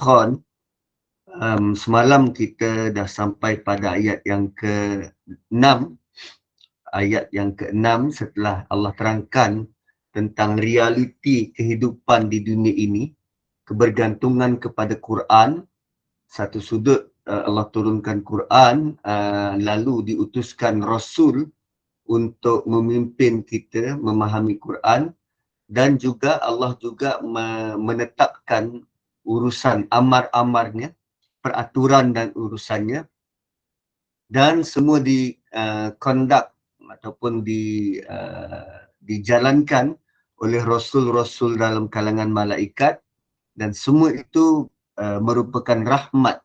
Dukhan. Semalam kita dah sampai pada ayat yang ke-6. Ayat yang ke-6 setelah Allah terangkan tentang realiti kehidupan di dunia ini, kebergantungan kepada Quran. Satu sudut Allah turunkan Quran, lalu diutuskan Rasul untuk memimpin kita memahami Quran, dan juga Allah juga menetapkan urusan amar-amarnya, peraturan dan urusannya, dan semua conduct ataupun dijalankan oleh Rasul-Rasul dalam kalangan malaikat, dan semua itu merupakan rahmat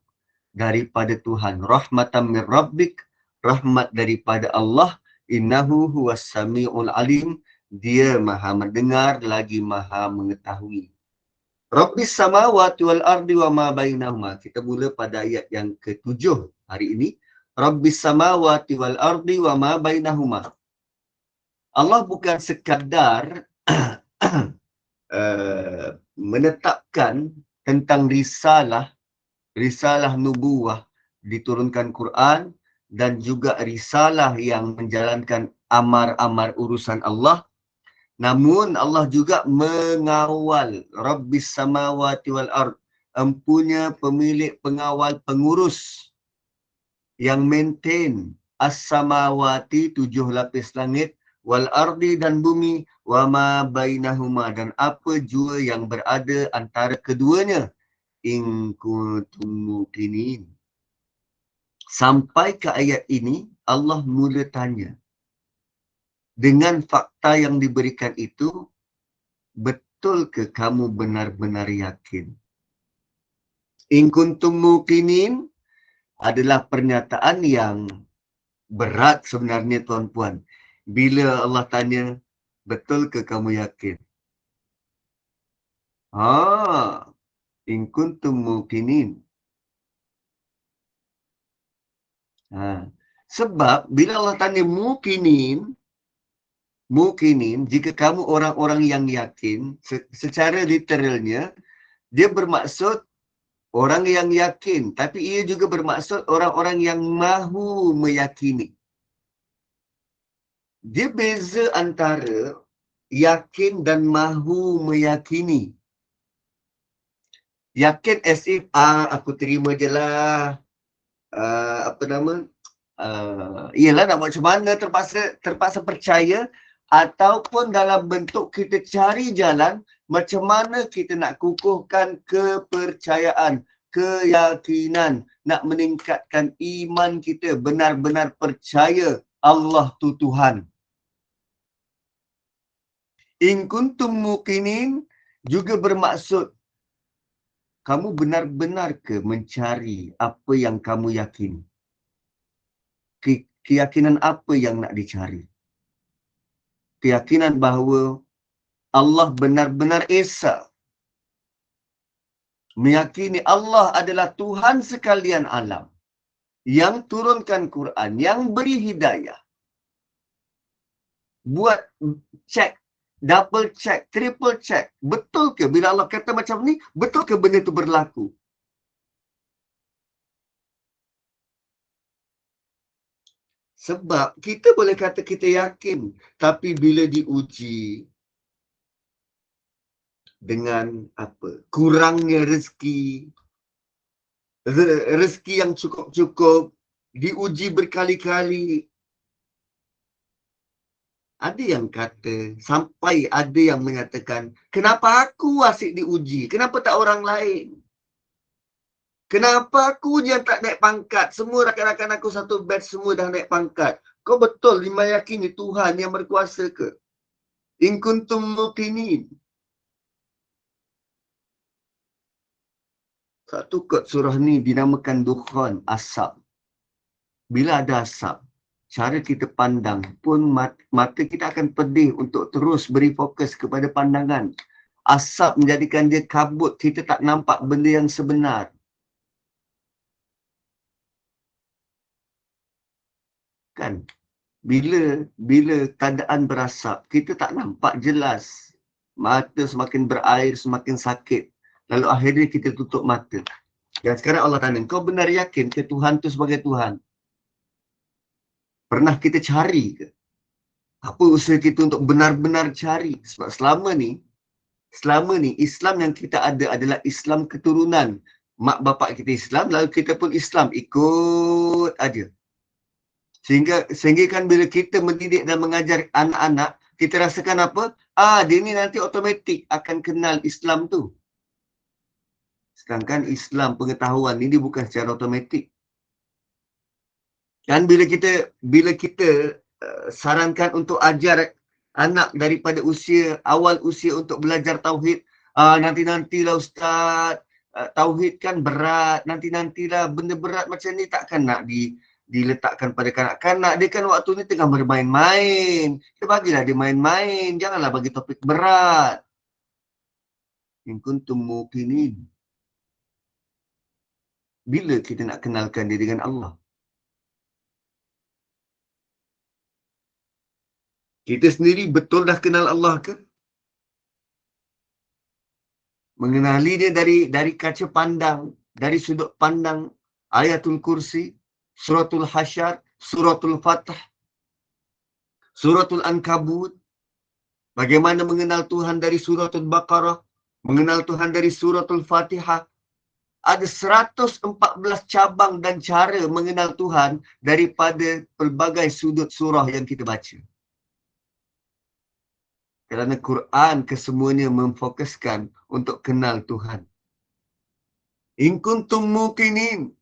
daripada Tuhan. Rahmatan min Rabbik, rahmat daripada Allah. Innahu huwas sami'ul alim, dia maha mendengar lagi maha mengetahui. Rabbis samawati wal ardi wa ma bainahuma. Kita mula pada ayat yang ke-7 hari ini. Rabbis samawati wal ardi wa ma bainahuma. Allah bukan sekadar menetapkan tentang risalah nubuwah diturunkan Quran, dan juga risalah yang menjalankan amar-amar urusan Allah. Namun Allah juga mengawal. Rabbis samawati wal ard, empunya pemilik, pengawal, pengurus yang maintain as-samawati, 7 lapis langit, wal ardi, dan bumi, wa ma bainahuma, dan apa jua yang berada antara keduanya. In kuntum muqinin. Sampai ke ayat ini Allah mula tanya. Dengan fakta yang diberikan itu, betul ke kamu benar-benar yakin? In kuntum muqinin adalah pernyataan yang berat sebenarnya, tuan-puan. Bila Allah tanya, betul ke kamu yakin? In kuntum muqinin. Sebab bila Allah tanya muqinin, jika kamu orang-orang yang yakin, secara literalnya, dia bermaksud orang yang yakin, tapi ia juga bermaksud orang-orang yang mahu meyakini. Dia beza antara yakin dan mahu meyakini. Yakin as if, aku terima je lah. Ialah nak buat macam mana, terpaksa percaya, ataupun dalam bentuk kita cari jalan macam mana kita nak kukuhkan kepercayaan, keyakinan, nak meningkatkan iman kita, benar-benar percaya Allah tu Tuhan. In kuntum muqinin juga bermaksud kamu benar-benar ke mencari apa yang kamu yakini? Keyakinan apa yang nak dicari? Keyakinan bahawa Allah benar-benar Esa. Meyakini Allah adalah Tuhan sekalian alam, yang turunkan Quran, yang beri hidayah. Buat check, double check, triple check. Betul ke bila Allah kata macam ni? Betul ke benda itu berlaku? Sebab kita boleh kata kita yakin, tapi bila diuji dengan apa? Kurangnya rezeki yang cukup-cukup, diuji berkali-kali. Ada yang kata, sampai ada yang mengatakan, kenapa aku asyik diuji? Kenapa tak orang lain? Kenapa aku je yang tak naik pangkat? Semua rakan-rakan aku satu batch semua dah naik pangkat. Kau betul meyakini Tuhan yang berkuasa ke? In kuntum muqinin. Satu kot surah ni dinamakan Dukhan, asap. Bila ada asap, cara kita pandang pun mata kita akan pedih untuk terus beri fokus kepada pandangan. Asap menjadikan dia kabut, kita tak nampak benda yang sebenar. Kan? Bila keadaan berasap, kita tak nampak jelas. Mata semakin berair, semakin sakit. Lalu akhirnya kita tutup mata. Dan sekarang Allah tanya, kau benar yakin ke Tuhan tu sebagai Tuhan? Pernah kita cari ke? Apa usaha kita untuk benar-benar cari? Sebab selama ni Islam yang kita ada adalah Islam keturunan. Mak bapak kita Islam, lalu kita pun Islam, ikut aja. Sehingga kan bila kita mendidik dan mengajar anak-anak, kita rasakan apa? Dia ni nanti automatik akan kenal Islam tu. Sedangkan Islam pengetahuan ni dia bukan secara automatik. Dan bila kita sarankan untuk ajar anak daripada awal usia untuk belajar tauhid, nanti-nantilah ustaz, tauhid kan berat, nanti-nantilah benda berat macam ni takkan nak diletakkan pada kanak-kanak. Dia kan waktu ni tengah bermain-main. Kita bagilah dia main-main, janganlah bagi topik berat. In kuntum muqinin. Bila kita nak kenalkan dia dengan Allah? Kita sendiri betul dah kenal Allah ke? Mengenali dia dari kaca pandang, dari sudut pandang Ayatul Kursi, Suratul Hasyar, Suratul Fatah, Suratul Ankabut. Bagaimana mengenal Tuhan dari Suratul Baqarah, mengenal Tuhan dari Suratul Fatihah. Ada 114 cabang dan cara mengenal Tuhan daripada pelbagai sudut surah yang kita baca. Kerana Quran kesemuanya memfokuskan untuk kenal Tuhan. In kuntum muqinin.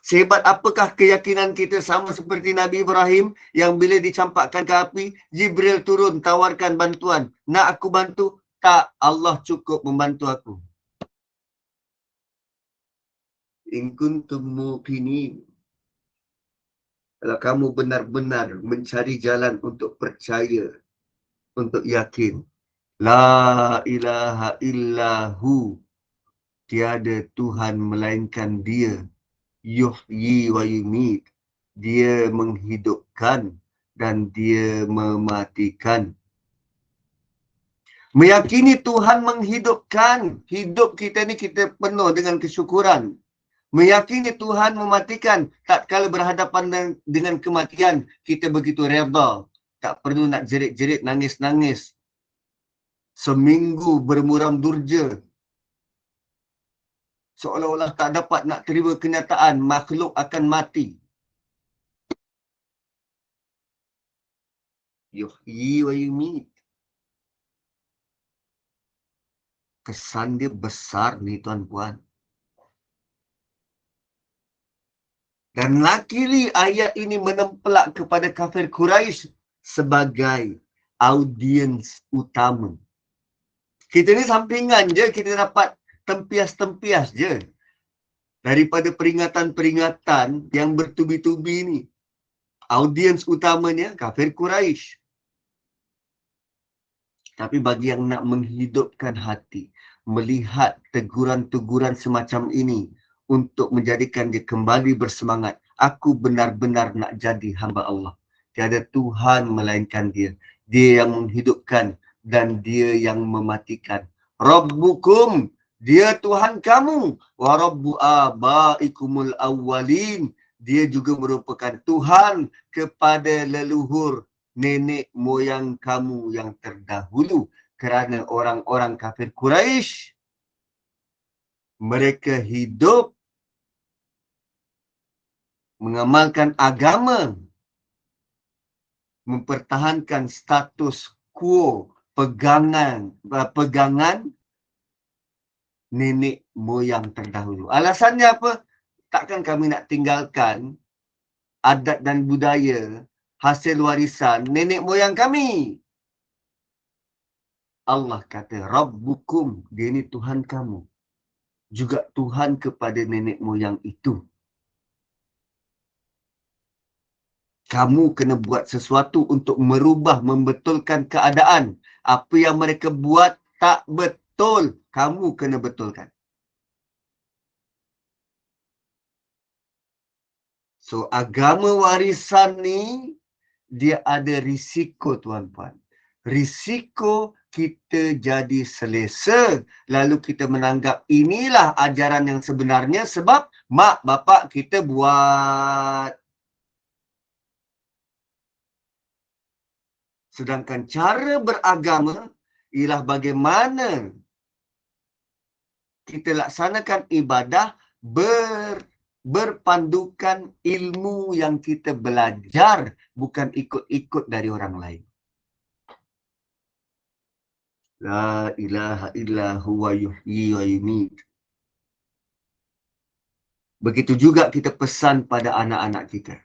Sehebat apakah keyakinan kita sama seperti Nabi Ibrahim yang bila dicampakkan ke api, Jibril turun tawarkan bantuan. Nak aku bantu? Tak, Allah cukup membantu aku. In kuntum muqinin. Kalau kamu benar-benar mencari jalan untuk percaya, untuk yakin. La ilaha illahu. Tiada Tuhan melainkan dia. Yuhyi wa yumit. Dia menghidupkan dan dia mematikan. Meyakini Tuhan menghidupkan. Hidup kita ni kita penuh dengan kesyukuran. Meyakini Tuhan mematikan. Tak kala berhadapan dengan kematian, kita begitu redha. Tak perlu nak jerit-jerit, nangis-nangis. Seminggu bermuram durja. Seolah-olah tak dapat nak terima kenyataan makhluk akan mati. Yuhyi wa yumit. Kesan dia besar ni tuan-puan. Dan luckily ayat ini menempelak kepada kafir Quraisy sebagai audiens utama. Kita ni sampingan je, kita dapat tempias-tempias je daripada peringatan-peringatan yang bertubi-tubi ni. Audiens utamanya kafir Quraisy. Tapi bagi yang nak menghidupkan hati, melihat teguran-teguran semacam ini untuk menjadikan dia kembali bersemangat, aku benar-benar nak jadi hamba Allah. Tiada Tuhan melainkan dia. Dia yang menghidupkan dan dia yang mematikan. Rabbukum, dia Tuhan kamu. Wa rabbu abaikumul awwalin. Dia juga merupakan Tuhan kepada leluhur nenek moyang kamu yang terdahulu. Kerana orang-orang kafir Quraisy, mereka hidup mengamalkan agama, mempertahankan status quo, pegangan nenek moyang terdahulu. Alasannya apa? Takkan kami nak tinggalkan adat dan budaya, hasil warisan nenek moyang kami. Allah kata, Rabbukum, dia ni Tuhan kamu. Juga Tuhan kepada nenek moyang itu. Kamu kena buat sesuatu untuk merubah, membetulkan keadaan. Apa yang mereka buat tak betul. Kamu kena betulkan. So, agama warisan ni, dia ada risiko tuan-puan. Risiko kita jadi selesa. Lalu kita menganggap inilah ajaran yang sebenarnya sebab mak bapak kita buat. Sedangkan cara beragama ialah bagaimana kita laksanakan ibadah berpandukan ilmu yang kita belajar, bukan ikut-ikut dari orang lain. La ilaha illa huwa yuhyi wa yumiit. Begitu juga kita pesan pada anak-anak kita.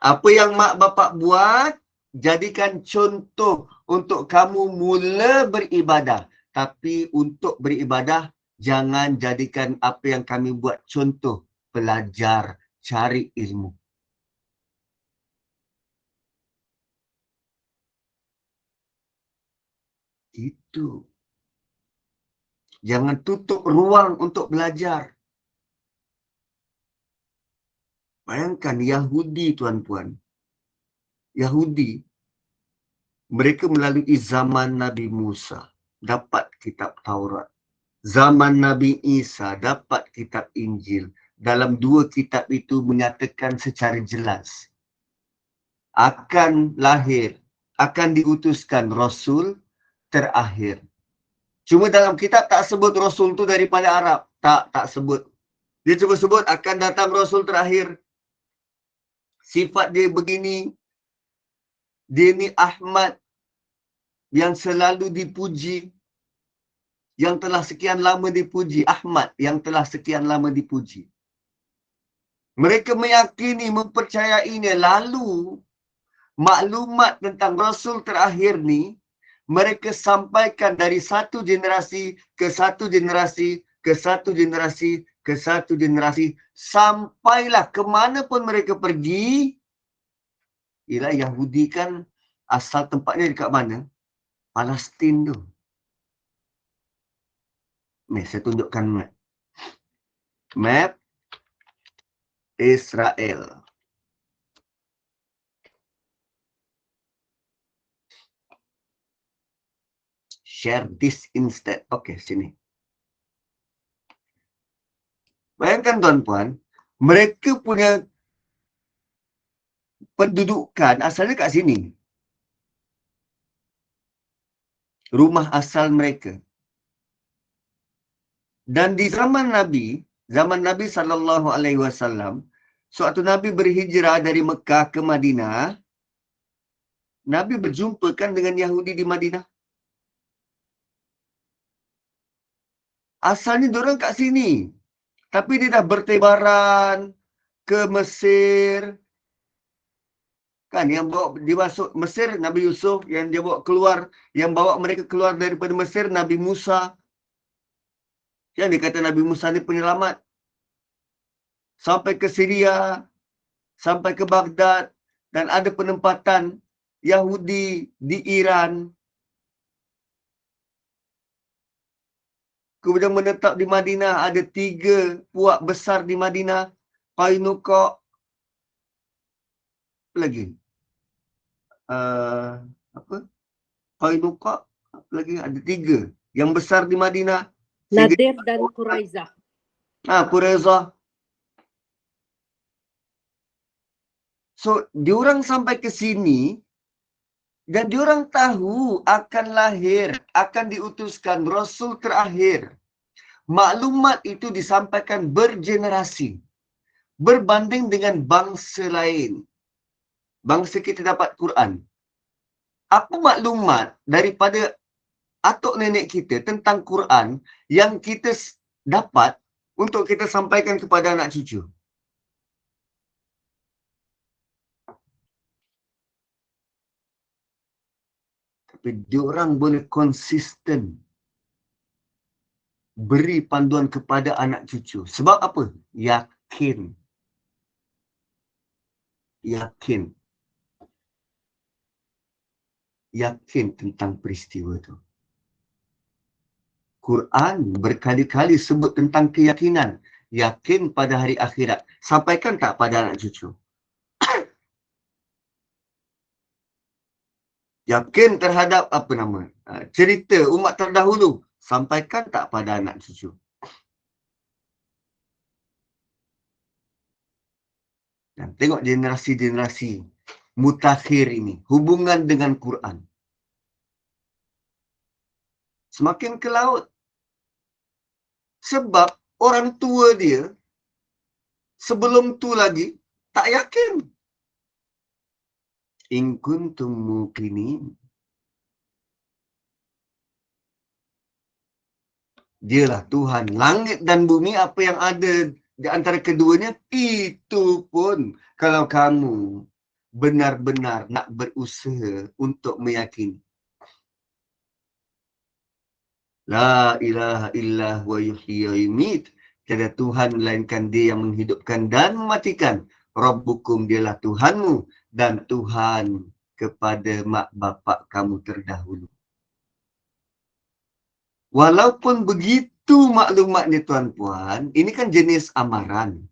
Apa yang mak bapak buat, jadikan contoh untuk kamu mula beribadah. Tapi untuk beribadah, jangan jadikan apa yang kami buat contoh. Belajar, cari ilmu. Itu. Jangan tutup ruang untuk belajar. Bayangkan Yahudi, tuan-puan. Yahudi, mereka melalui zaman Nabi Musa dapat kitab Taurat. Zaman Nabi Isa dapat kitab Injil. Dalam dua kitab itu menyatakan secara jelas akan lahir, akan diutuskan Rasul terakhir. Cuma dalam kitab tak sebut Rasul tu daripada Arab. Tak sebut. Dia cuma sebut akan datang Rasul terakhir. Sifat dia begini. Dia ni Ahmad yang selalu dipuji. Yang telah sekian lama dipuji. Ahmad yang telah sekian lama dipuji. Mereka meyakini, mempercayainya. Lalu, maklumat tentang Rasul terakhir ni, mereka sampaikan dari satu generasi ke satu generasi, ke satu generasi, ke satu generasi. Sampailah ke mana pun mereka pergi. Ialah Yahudi kan asal tempatnya dekat mana? Palestin tu. Ni, saya tunjukkan map. Map Israel. Share this instead. Okey, sini. Bayangkan tuan-puan, mereka punya pendudukan asalnya kat sini. Rumah asal mereka. Dan di zaman Nabi SAW, sewaktu Nabi berhijrah dari Mekah ke Madinah, Nabi berjumpa kan dengan Yahudi di Madinah. Asalnya diorang kat sini. Tapi dia dah bertebaran ke Mesir. Kan yang bawa dia masuk Mesir, Nabi Yusuf. Yang dia bawa keluar, yang bawa mereka keluar daripada Mesir, Nabi Musa. Yang dia kata Nabi Musa ni penyelamat. Sampai ke Syria, sampai ke Baghdad. Dan ada penempatan Yahudi di Iran. Kemudian menetap di Madinah. Ada 3 puak besar di Madinah. Qainuqa. Apa lagi? Qainuqa. Apa lagi? Ada 3. Yang besar di Madinah. Nadir dan Quraizah. Quraizah. So, diorang sampai ke sini. Dan diorang tahu akan lahir, akan diutuskan Rasul terakhir. Maklumat itu disampaikan bergenerasi. Berbanding dengan bangsa lain. Bangsa kita dapat Quran. Apa maklumat daripada atuk nenek kita tentang Quran yang kita dapat untuk kita sampaikan kepada anak cucu? Tapi diorang boleh konsisten beri panduan kepada anak cucu. Sebab apa? Yakin. Yakin. Yakin tentang peristiwa itu. Quran berkali-kali sebut tentang keyakinan. Yakin pada hari akhirat. Sampaikan tak pada anak cucu? Yakin terhadap cerita umat terdahulu. Sampaikan tak pada anak cucu. Dan tengok generasi-generasi mutakhir ini. Hubungan dengan Quran. Semakin ke laut. Sebab orang tua dia sebelum tu lagi tak yakin. In kuntum muqinin. Dialah Tuhan langit dan bumi, apa yang ada di antara keduanya, itu pun kalau kamu benar-benar nak berusaha untuk meyakini. La ilaha illa huwa yuhyi wa yumiit. Tiada Tuhan melainkan Dia yang menghidupkan dan mematikan. Rabbukum, dialah Tuhanmu dan Tuhan kepada mak bapak kamu terdahulu. Walaupun begitu maklumatnya tuan-puan, ini kan jenis amaran,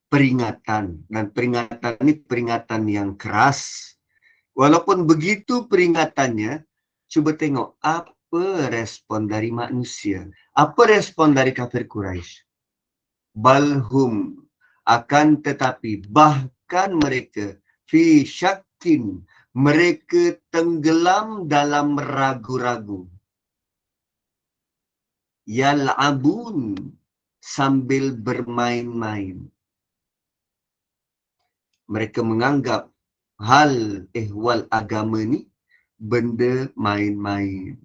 peringatan. Dan peringatan ini peringatan yang keras. Walaupun begitu peringatannya, cuba tengok apa respon dari manusia. Apa respon dari kafir Quraisy? Balhum, akan tetapi bahkan mereka, fi syakin, mereka tenggelam dalam ragu-ragu. Yal'abun, sambil bermain-main. Mereka menganggap hal ehwal agama ni benda main-main.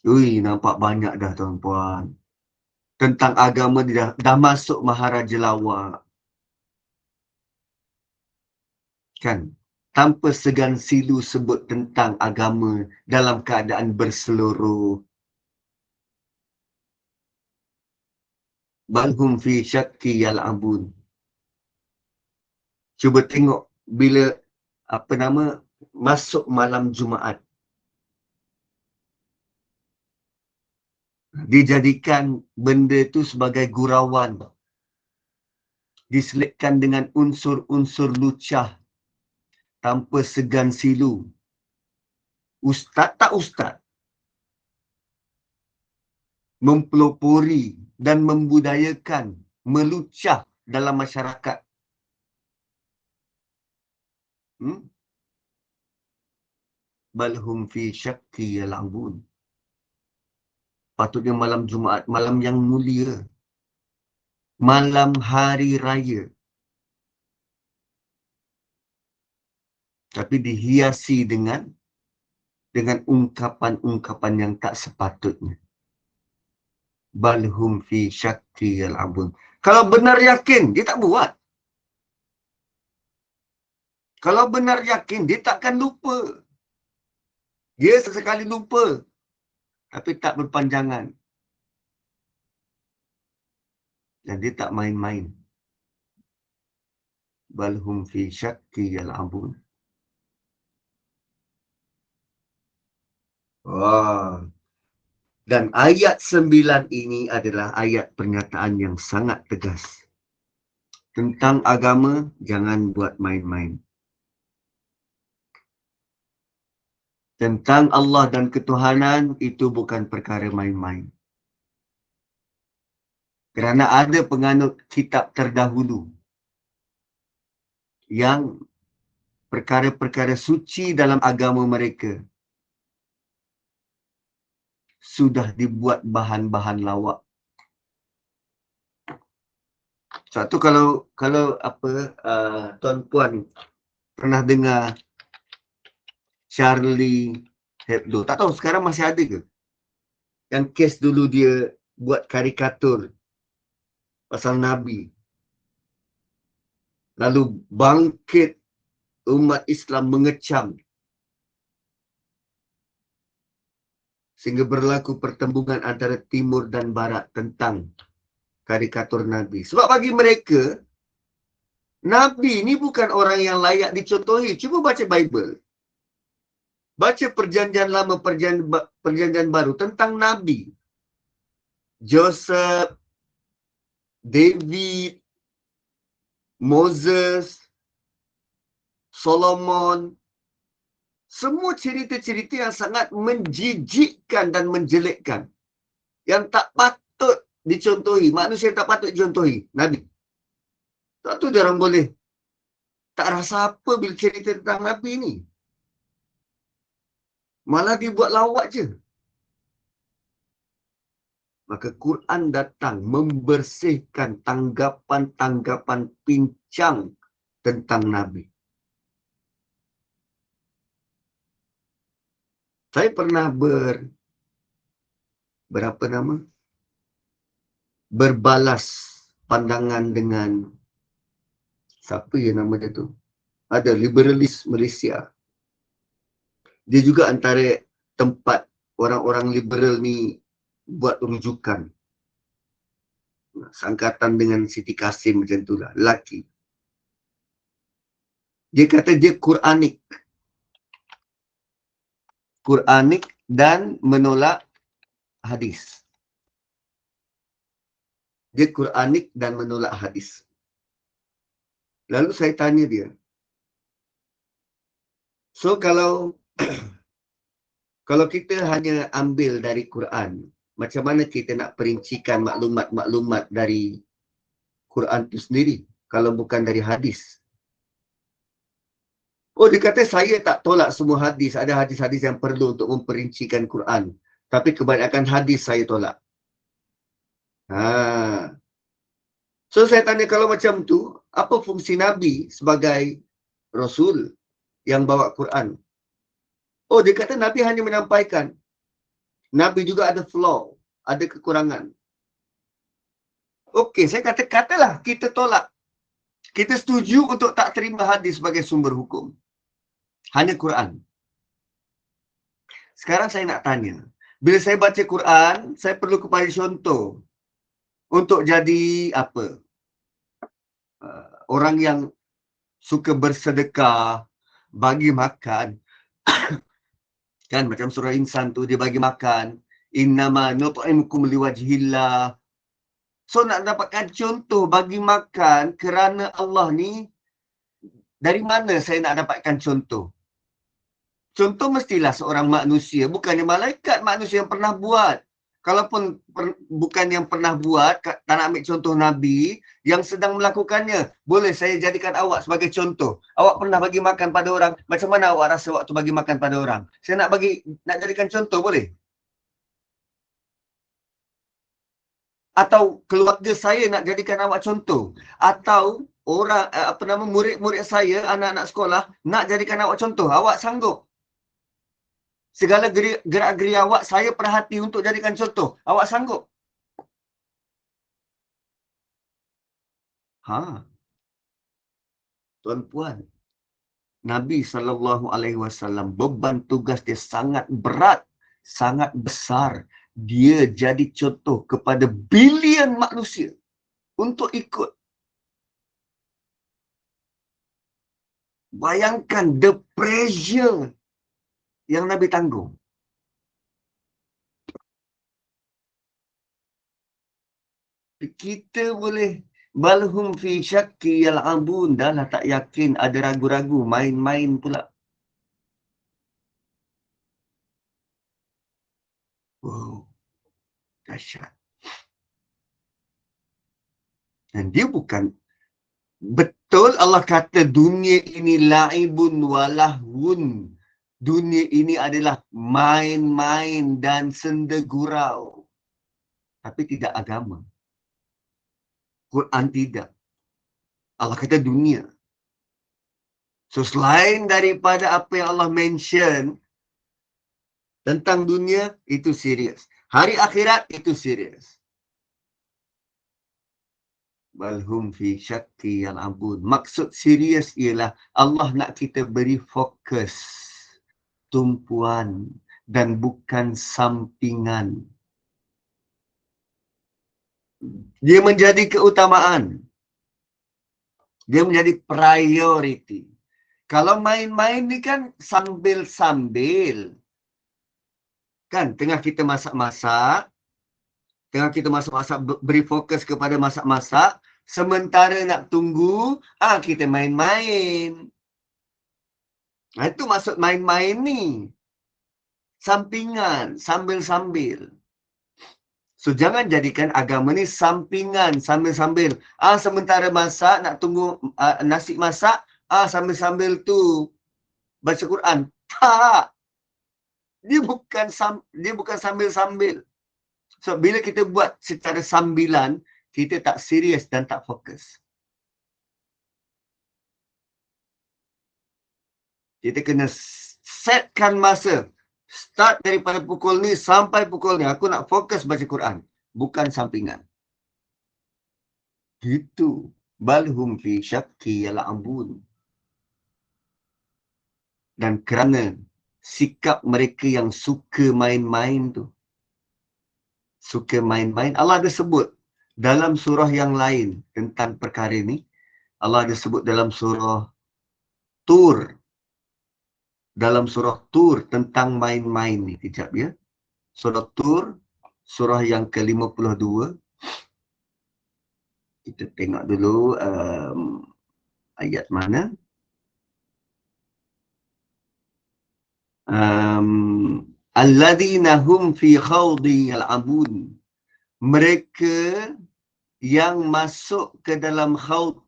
Ui, nampak banyak dah tuan-puan. Tentang agama ni dah masuk maharaja lawak. Kan? Tanpa segan silu sebut tentang agama dalam keadaan berseluruh. Balhum fi syakki yal'abun. Cuba tengok bila masuk malam Jumaat. Dijadikan benda tu sebagai gurauan. Diselitkan dengan unsur-unsur lucah. Tanpa segan silu. Ustaz tak ustaz. Mempelopori dan membudayakan, melucah dalam masyarakat. Balhum fi syakki yal'abun. Patutnya malam Jumaat, malam yang mulia. Malam hari raya. Tapi dihiasi dengan ungkapan-ungkapan yang tak sepatutnya. Balhum fi syakki yal'abun. Kalau benar yakin, dia tak buat. Kalau benar yakin, dia takkan lupa. Dia sesekali lupa. Tapi tak berpanjangan. Dan dia tak main-main. Balhum fi syakki yal'abun. Wah. Dan ayat 9 ini adalah ayat pernyataan yang sangat tegas. Tentang agama, jangan buat main-main. Tentang Allah dan ketuhanan, itu bukan perkara main-main. Kerana ada penganut kitab terdahulu yang perkara-perkara suci dalam agama mereka sudah dibuat bahan-bahan lawak. Sebab tu kalau tuan-puan pernah dengar Charlie Hebdo, tak tahu sekarang masih ada ke? Yang kes dulu dia buat karikatur pasal Nabi. Lalu bangkit umat Islam mengecam. Sehingga berlaku pertembungan antara timur dan barat tentang karikatur Nabi. Sebab bagi mereka, Nabi ni bukan orang yang layak dicontohi. Cuba baca Bible. Baca perjanjian lama, perjanjian baru tentang Nabi. Joseph, David, Moses, Solomon. Semua cerita-cerita yang sangat menjijikkan dan menjelekkan. Yang tak patut dicontohi. Manusia yang tak patut dicontohi. Nabi. Tak tahu dia orang boleh tak rasa apa bila cerita tentang Nabi ni. Malah dia buat lawak je. Maka Quran datang membersihkan tanggapan-tanggapan pincang tentang Nabi. Saya pernah berbalas pandangan dengan siapa ya nama dia tu? Ada liberalis Malaysia. Dia juga antara tempat orang-orang liberal ni buat rujukan. Sangkatan dengan Siti Kasim macam tu lah, lelaki. Dia kata dia Quranik dan menolak hadis. Dia Quranik dan menolak hadis. Lalu saya tanya dia, so kalau kita hanya ambil dari Quran, macam mana kita nak perincikan maklumat-maklumat dari Quran itu sendiri kalau bukan dari hadis? Oh, dia kata saya tak tolak semua hadis. Ada hadis-hadis yang perlu untuk memperincikan Quran. Tapi kebanyakan hadis saya tolak. So saya tanya, kalau macam tu, apa fungsi Nabi sebagai Rasul yang bawa Quran? Oh, dia kata Nabi hanya menyampaikan. Nabi juga ada flaw, ada kekurangan. Okey, saya katalah kita tolak. Kita setuju untuk tak terima hadis sebagai sumber hukum. Hanya Quran. Sekarang saya nak tanya, bila saya baca Quran, saya perlu kepada contoh untuk jadi apa? Orang yang suka bersedekah, bagi makan. Kan macam surah Insan tu dia bagi makan. Innama nut'imukum liwajhillah. So nak dapatkan contoh bagi makan kerana Allah ni, dari mana saya nak dapatkan contoh? Contoh mestilah seorang manusia, bukannya malaikat, manusia yang pernah buat. Kalaupun bukan yang pernah buat, tak nak ambil contoh Nabi yang sedang melakukannya, boleh saya jadikan awak sebagai contoh. Awak pernah bagi makan pada orang, macam mana awak rasa waktu bagi makan pada orang? Saya nak jadikan contoh, boleh? Atau keluarga saya nak jadikan awak contoh? Atau orang, murid-murid saya, anak-anak sekolah, nak jadikan awak contoh? Awak sanggup? Segala gerak-geri awak saya perhati untuk jadikan contoh. Awak sanggup? Tuan-puan, Nabi SAW beban tugas dia sangat berat, sangat besar. Dia jadi contoh kepada bilion manusia untuk ikut. Bayangkan the pressure yang Nabi tanggung. Kita boleh balhum fi syakki yal'abun, dah lah tak yakin, ada ragu-ragu, main-main pula. Wow, dahsyat. Dan dia bukan, betul Allah kata dunia ini la'ibun walahun. Dunia ini adalah main-main dan senda gurau. Tapi tidak agama. Quran tidak. Allah kata dunia. So selain daripada apa yang Allah mention tentang dunia, itu serius. Hari akhirat, itu serius. Balhum fi syakki yal'abun. Maksud serius ialah Allah nak kita beri fokus, tumpuan, dan bukan sampingan. Dia menjadi keutamaan. Dia menjadi priority. Kalau main-main ni kan sambil-sambil. Kan, tengah kita masak-masak, beri fokus kepada masak-masak, sementara nak tunggu, kita main-main. Nah, itu maksud main-main ni. Sampingan, sambil-sambil. So, jangan jadikan agama ni sampingan, sambil-sambil. Sementara masak, nak tunggu nasi masak, sambil-sambil tu baca Quran. Tak. Dia bukan sambil-sambil. So, bila kita buat secara sambilan, kita tak serius dan tak fokus. Kita kena setkan masa. Start daripada pukul ni sampai pukul ni. Aku nak fokus baca Quran. Bukan sampingan. Gitu. Balhum fi syakki yal'abun. Dan kerana sikap mereka yang suka main-main tu. Suka main-main. Allah ada sebut dalam surah yang lain tentang perkara ni. Allah ada sebut dalam surah Tur. Dalam surah Tur tentang main-main ni. Kejap ya. Surah Tur, surah yang ke-52. Kita tengok dulu ayat mana. Alladzina hum fi khawdi yal'abun. Mereka yang masuk ke dalam khawd.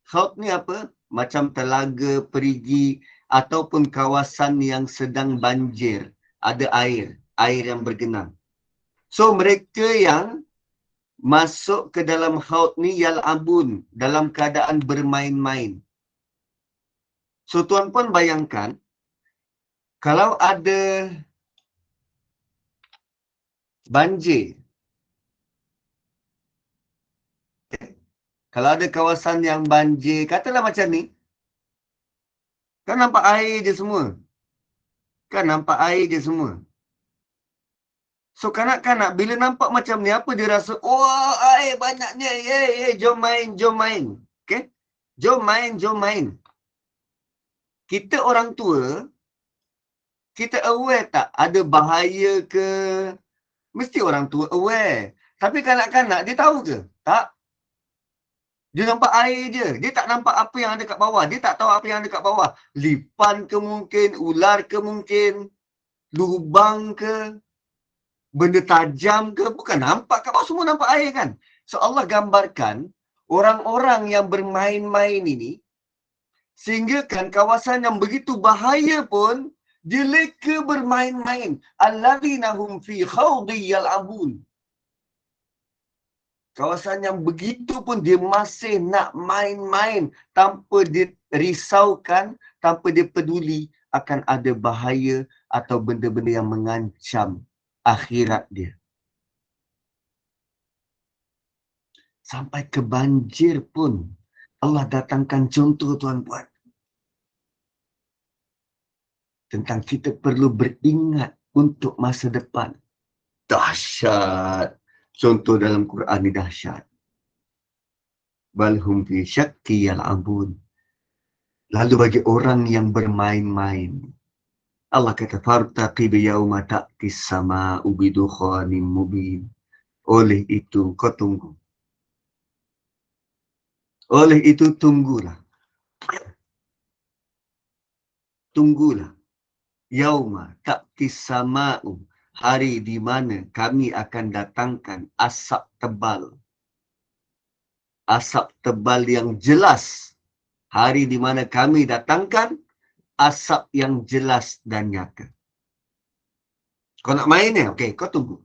Khawd ni apa? Macam telaga, perigi ataupun kawasan yang sedang banjir. Ada air yang bergenang. So mereka yang masuk ke dalam khawd ni yal'abun, dalam keadaan bermain-main. So tuan pun bayangkan, kalau ada banjir, kalau ada kawasan yang banjir, katalah macam ni, kan nampak air je semua. Kan nampak air je semua. So kanak-kanak bila nampak macam ni, apa dia rasa? Wah, air banyaknya. Jom main. Okay? Jom main. Kita orang tua, kita aware tak ada bahaya ke? Mesti orang tua aware. Tapi kanak-kanak, dia tahu ke? Tak. Dia nampak air je. Dia tak nampak apa yang ada kat bawah. Dia tak tahu apa yang ada kat bawah. Lipan ke mungkin, ular ke mungkin, lubang ke, benda tajam ke, bukan nampak kat bawah, semua nampak air kan. So Allah gambarkan orang-orang yang bermain-main ini, sehingga kan kawasan yang begitu bahaya pun dia leka bermain-main. Alladzina hum fi khawdi yal'abun. Kawasan yang begitu pun dia masih nak main-main tanpa dia risaukan, tanpa dia peduli akan ada bahaya atau benda-benda yang mengancam akhirat dia. Sampai ke banjir pun Allah datangkan contoh tuan-puan. Tentang kita perlu beringat untuk masa depan. Dahsyat. Contoh dalam Quran ni dahsyat. Balhum fi syakki yal'abun. Lalu bagi orang yang bermain-main, Allah kata fartaqib yauma ta'tis sama'u bidukhanin mubin. Oleh itu kau tunggu. Oleh itu tunggulah. Tunggulah. Yauma ta'tis sama'u. Hari di mana kami akan datangkan asap tebal. Asap tebal yang jelas. Hari di mana kami datangkan asap yang jelas dan nyata. Kau nak main ni? Okey, kau tunggu.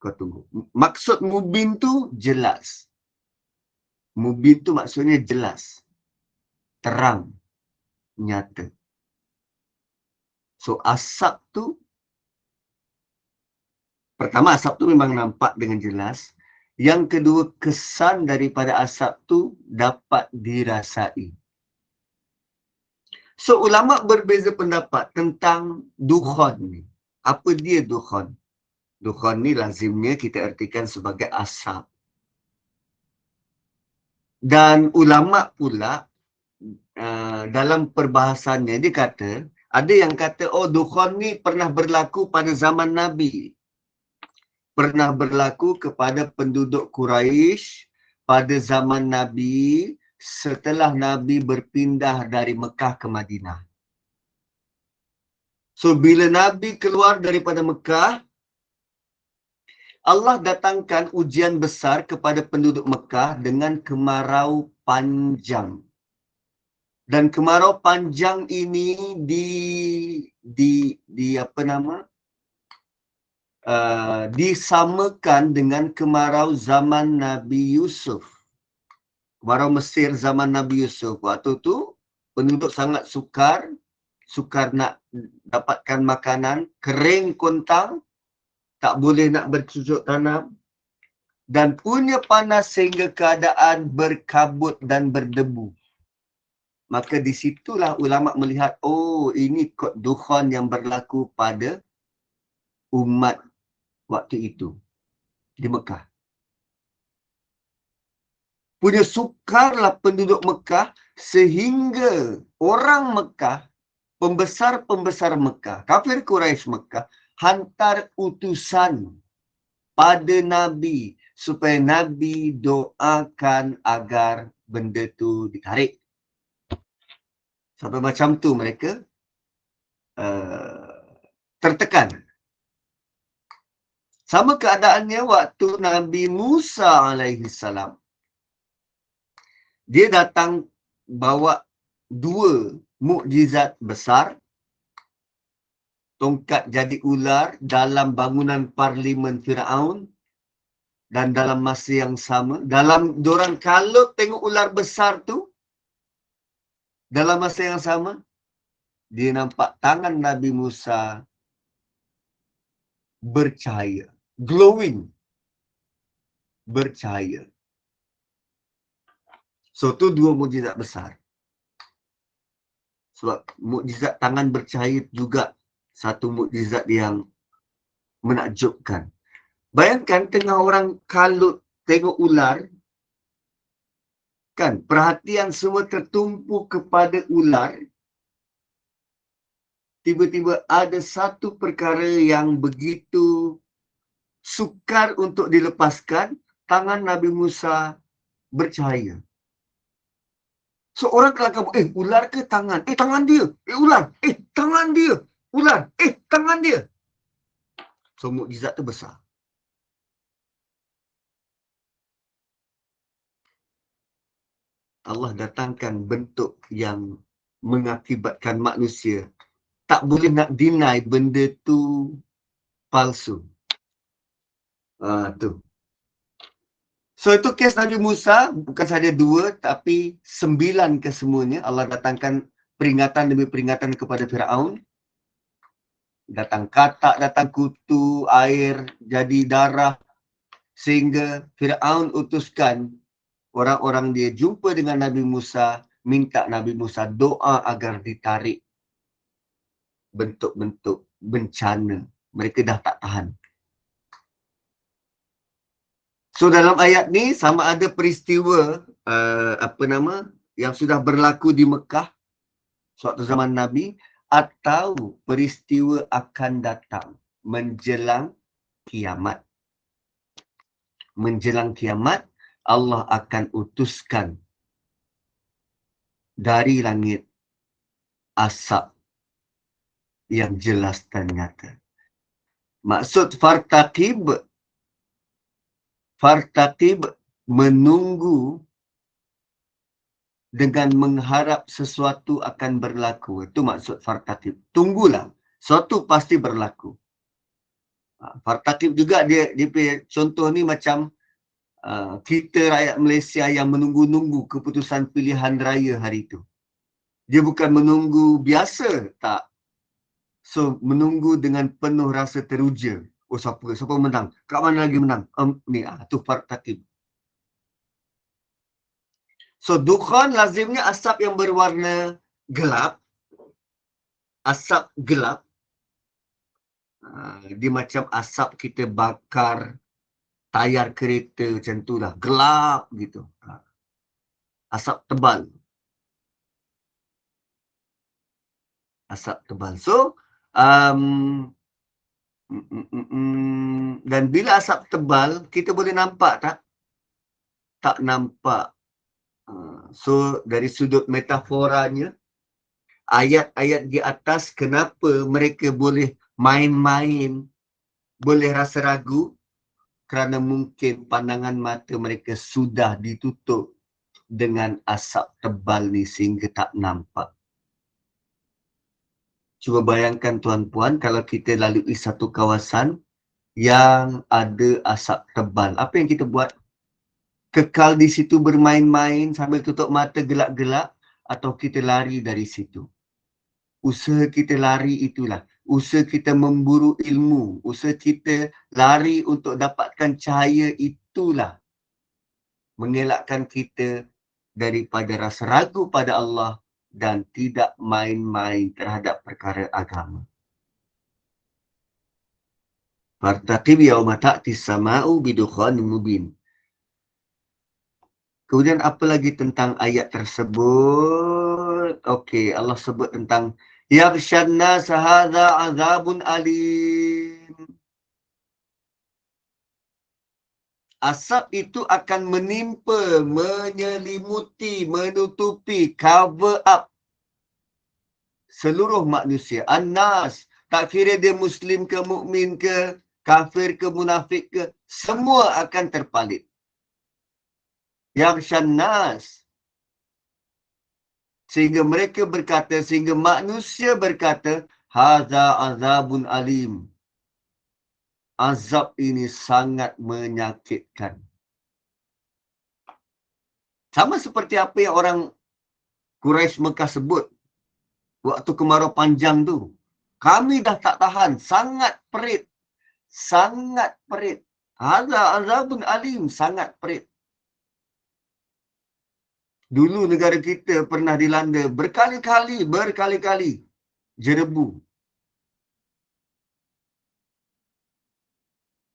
Kau tunggu. Maksud mubin tu jelas. Mubin tu maksudnya jelas. Terang. Nyata. So asap tu, pertama asap tu memang nampak dengan jelas. Yang kedua, kesan daripada asap tu dapat dirasai. So ulama berbeza pendapat tentang dukhan ni. Apa dia dukhan? Dukhan ni lazimnya kita artikan sebagai asap. Dan ulama pula dalam perbahasannya dia kata, ada yang kata, oh dukhan ni pernah berlaku pada zaman Nabi. Pernah berlaku kepada penduduk Quraisy pada zaman Nabi, setelah Nabi berpindah dari Mekah ke Madinah. So, bila Nabi keluar daripada Mekah, Allah datangkan ujian besar kepada penduduk Mekah dengan kemarau panjang. Dan kemarau panjang ini disamakan dengan kemarau zaman Nabi Yusuf. Kemarau Mesir zaman Nabi Yusuf. Waktu tu penduduk sangat sukar nak dapatkan makanan, kering kontang, tak boleh nak bercocok tanam, dan punya panas sehingga keadaan berkabut dan berdebu. Maka di situlah ulama melihat, oh, ini kod dukhan yang berlaku pada umat waktu itu di Mekah. Punya sukarlah penduduk Mekah sehingga orang Mekah, pembesar-pembesar Mekah, kafir Quraisy Mekah, hantar utusan pada Nabi supaya Nabi doakan agar benda tu ditarik. Sampai macam tu mereka tertekan. Sama keadaannya waktu Nabi Musa alaihi salam. Dia datang bawa 2 mukjizat besar. Tongkat jadi ular dalam bangunan parlimen Firaun, dan dalam masa yang sama, dalam dorang kalau tengok ular besar tu, dalam masa yang sama, dia nampak tangan Nabi Musa bercahaya, glowing, bercahaya. So, tu 2 mukjizat besar. Sebab mukjizat tangan bercahaya juga satu mukjizat yang menakjubkan. Bayangkan tengah orang kalut tengok ular, kan, perhatian semua tertumpu kepada ular. Tiba-tiba ada satu perkara yang begitu sukar untuk dilepaskan, tangan Nabi Musa bercahaya. So, orang kelakar, ular ke tangan? Tangan dia. Ular. Tangan dia. Ular. Tangan dia. So, mukjizat tu besar. Allah datangkan bentuk yang mengakibatkan manusia tak boleh nak deny benda tu palsu. Tu. So, itu kes Nabi Musa, bukan saja 2, tapi 9 kesemuanya. Allah datangkan peringatan demi peringatan kepada Firaun. Datang katak, datang kutu, air, jadi darah. Sehingga Firaun utuskan orang-orang dia jumpa dengan Nabi Musa, minta Nabi Musa doa agar ditarik bentuk-bentuk bencana. Mereka dah tak tahan. So, dalam ayat ni sama ada peristiwa yang sudah berlaku di Mekah suatu zaman Nabi, atau peristiwa akan datang menjelang kiamat. Menjelang kiamat, Allah akan utuskan dari langit asap yang jelas dan nyata. Maksud fartaqib menunggu dengan mengharap sesuatu akan berlaku. Itu maksud fartaqib. Tunggulah, sesuatu pasti berlaku. Fartaqib juga dia contoh ni macam kita rakyat Malaysia yang menunggu-nunggu keputusan pilihan raya hari itu. Dia bukan menunggu biasa, tak. So, menunggu dengan penuh rasa teruja. Oh, siapa menang? Kat mana lagi menang? Tu fartaqib. So, dukhan lazimnya asap yang berwarna gelap. Asap gelap. Dia macam asap kita bakar tayar kereta macam tu lah. Gelap gitu. Asap tebal. Asap tebal. So, dan bila asap tebal, kita boleh nampak tak? Tak nampak So dari sudut metaforanya, ayat-ayat di atas kenapa mereka boleh main-main, boleh rasa ragu, kerana mungkin pandangan mata mereka sudah ditutup dengan asap tebal ni sehingga tak nampak. Cuba bayangkan tuan-puan, kalau kita lalui satu kawasan yang ada asap tebal, apa yang kita buat? Kekal di situ bermain-main sambil tutup mata gelak-gelak, atau kita lari dari situ? Usaha kita lari itulah. Usaha kita memburu ilmu. Usaha kita lari untuk dapatkan cahaya itulah mengelakkan kita daripada rasa ragu pada Allah dan tidak main-main terhadap perkara agama. Fartaqib yauma ta'tis sama'u bidukhanin mubin. Kemudian apa lagi tentang ayat tersebut? Okey, Allah sebut tentang yaghshan nas hadza azabun alim. Asap itu akan menimpa, menyelimuti, menutupi, cover up seluruh manusia. An-nas, tak kira dia Muslim ke, mukmin ke, kafir ke, munafik ke, semua akan terpalit. Yaghshan nas. Sehingga mereka berkata, sehingga manusia berkata, hadza azabun alim. Azab ini sangat menyakitkan. Sama seperti apa yang orang Quraisy Mekah sebut waktu kemarau panjang tu. Kami dah tak tahan, sangat perit. Sangat perit. Hadza azabun alim, sangat perit. Dulu negara kita pernah dilanda berkali-kali jerebu.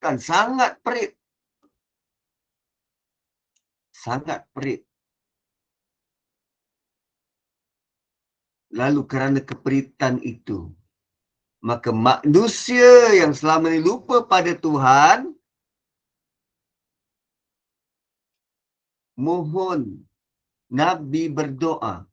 Kan sangat perit. Sangat perit. Lalu kerana keperitan itu, maka manusia yang selama ini lupa pada Tuhan, mohon Nabi berdoa,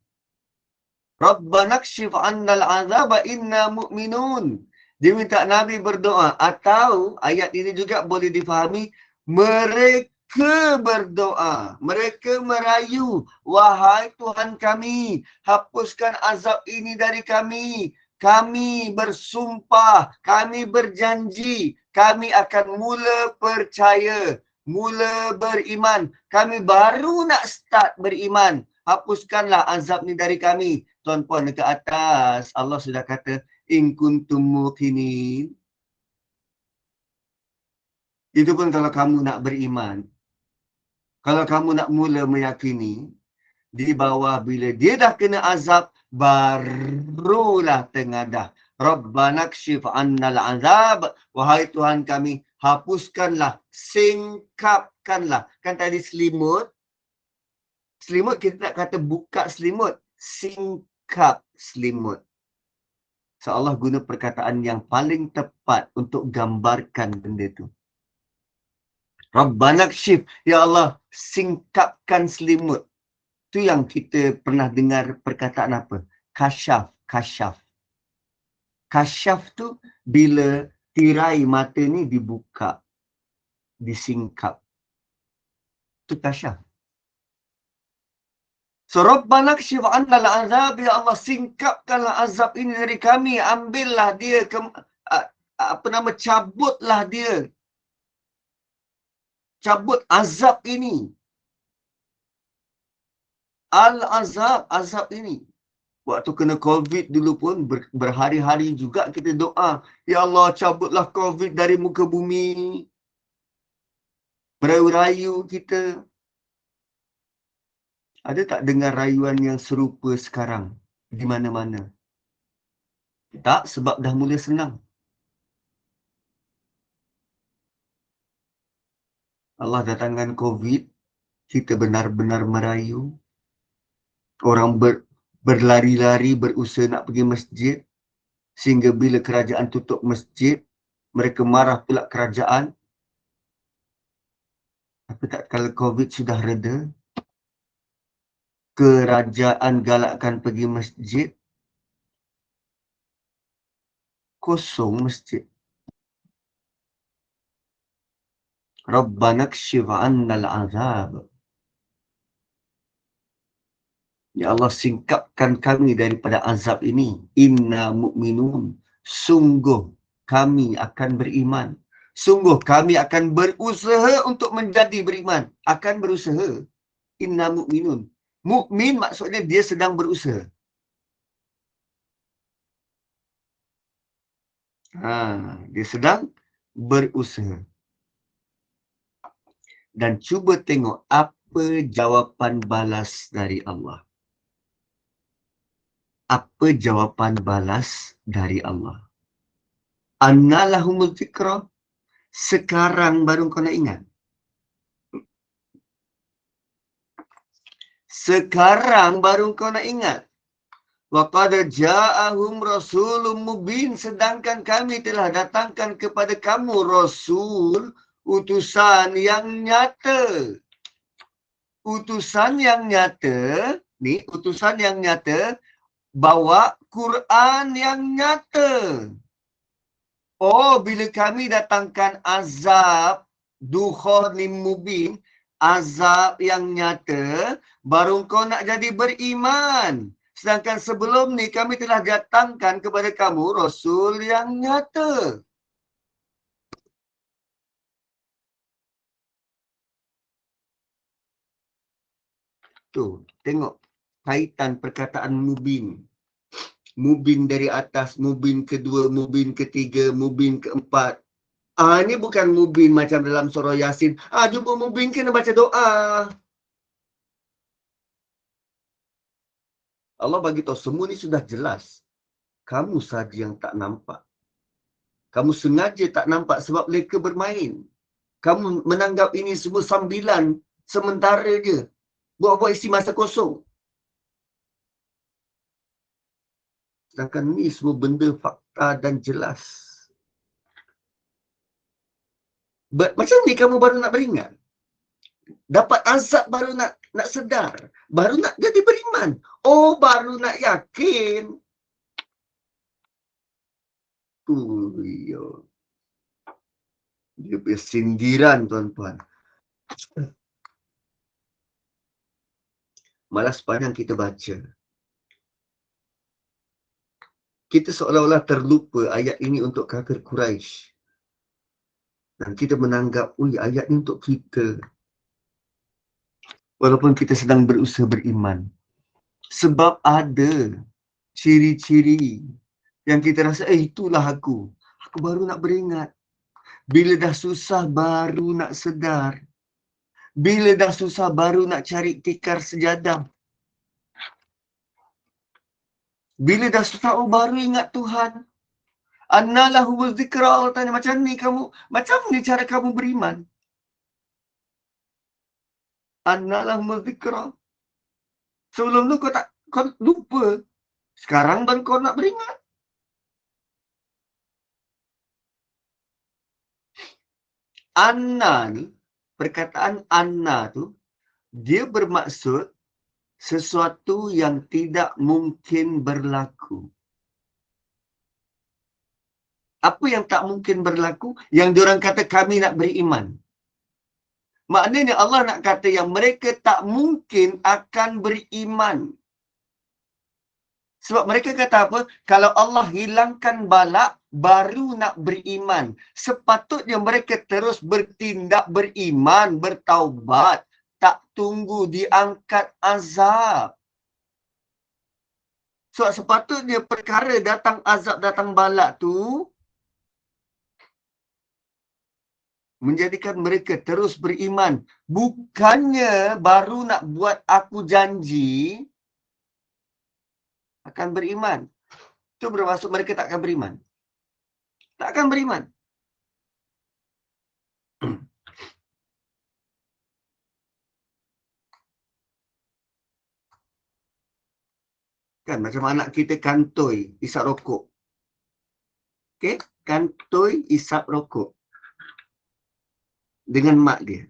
Rabbana kshif annal azaba inna mu'minun. Dia minta Nabi berdoa. Atau ayat ini juga boleh difahami, mereka berdoa. Mereka merayu, wahai Tuhan kami, hapuskan azab ini dari kami. Kami bersumpah, kami berjanji, kami akan mula percaya, mula beriman. Kami baru nak start beriman. Hapuskanlah azab ni dari kami. Tuan-puan, dekat atas Allah sudah kata, in kuntum muqinin. Itu pun kalau kamu nak beriman. Kalau kamu nak mula meyakini, di bawah bila dia dah kena azab, barulah tengadah. Rabbana kshif annal azab. Wahai Tuhan kami, hapuskanlah, singkapkanlah. Kan tadi selimut. Selimut kita tak kata buka selimut. Singkap selimut. So Allah guna perkataan yang paling tepat untuk gambarkan benda tu. Rabbana kshif. Ya Allah, singkapkan selimut. Tu yang kita pernah dengar perkataan apa? Kasyaf, kasyaf. Kasyaf tu bila tirai mata ni dibuka, disingkap. Tu kasyaf. So Rabbana kshif annal azab. Ya Allah, singkapkanlah azab ini dari kami. Ambillah dia, cabutlah dia. Cabut azab ini. Al-azab, azab ini. Waktu kena COVID dulu pun berhari-hari juga kita doa. Ya Allah, cabutlah COVID dari muka bumi. Merayu-rayu kita. Ada tak dengar rayuan yang serupa sekarang di mana-mana? Tak, sebab dah mula senang. Allah datangkan COVID, kita benar-benar merayu. Orang berlari-lari, berusaha nak pergi masjid. Sehingga bila kerajaan tutup masjid, mereka marah pula kerajaan. Tapi tak kalau COVID sudah reda, Kerajaan galakkan pergi masjid, kosong masjid. Rabbana kshif 'annal 'adzab. Ya Allah, singkapkan kami daripada azab ini. Inna mu'minun. Sungguh kami akan beriman. Sungguh kami akan berusaha untuk menjadi beriman. Akan berusaha. Inna mu'minun. Mukmin maksudnya dia sedang berusaha. Dia sedang berusaha. Dan cuba tengok apa jawapan balas dari Allah. Apa jawapan balas dari Allah? Anna lahumul zikra. Sekarang baru kau nak ingat. Sekarang baru kau nak ingat. Wa qad ja'ahum rasulun mubin. Sedangkan kami telah datangkan kepada kamu rasul, utusan yang nyata. Utusan yang nyata, ni utusan yang nyata, bawa Quran yang nyata. Oh, bila kami datangkan azab, dukhanin mubin, azab yang nyata, baru kau nak jadi beriman. Sedangkan sebelum ni kami telah datangkan kepada kamu Rasul yang nyata. Tu, tengok kaitan perkataan mubin. Mubin dari atas, mubin kedua, mubin ketiga, mubin keempat. Ini bukan mubin macam dalam surah Yasin. Jumpa mubin kena baca doa. Allah bagi tahu semua ni sudah jelas. Kamu saja yang tak nampak. Kamu sengaja tak nampak sebab mereka bermain. Kamu menanggap ini semua sambilan sementara je. Buat-buat isi masa kosong. Sedangkan ni semua benda fakta dan jelas. Macam ni kamu baru nak beringat. Dapat azab baru nak sedar. Baru nak jadi beriman. Oh, baru nak yakin. Dia punya sindiran, tuan-tuan. Malah sepanjang kita baca, kita seolah-olah terlupa ayat ini untuk kafir Quraisy. Dan kita menanggap, ayat ini untuk kita. Walaupun kita sedang berusaha beriman. Sebab ada ciri-ciri yang kita rasa, itulah aku. Aku baru nak beringat. Bila dah susah, baru nak sedar. Bila dah susah, baru nak cari tikar sejadah. Bila dah susah, baru ingat Tuhan. Anna lahumul zikra. Allah tanya, macam ni kamu, macam ni cara kamu beriman. Anna lahumul zikra. Sebelum tu kau lupa. Sekarang baru kau nak beringat. Anna ni, perkataan anna tu, dia bermaksud sesuatu yang tidak mungkin berlaku. Apa yang tak mungkin berlaku? Yang diorang kata kami nak beriman. Maknanya Allah nak kata yang mereka tak mungkin akan beriman. Sebab mereka kata apa? Kalau Allah hilangkan balak, baru nak beriman. Sepatutnya mereka terus bertindak beriman, bertaubat. Tak tunggu diangkat azab. Sebab sepatutnya perkara datang azab, datang balak tu menjadikan mereka terus beriman. Bukannya baru nak buat aku janji akan beriman. Itu bermaksud mereka tak akan beriman. Tak akan beriman. Kan macam anak kita kantoi, isap rokok. Okey, kantoi, isap rokok. Dengan mak dia.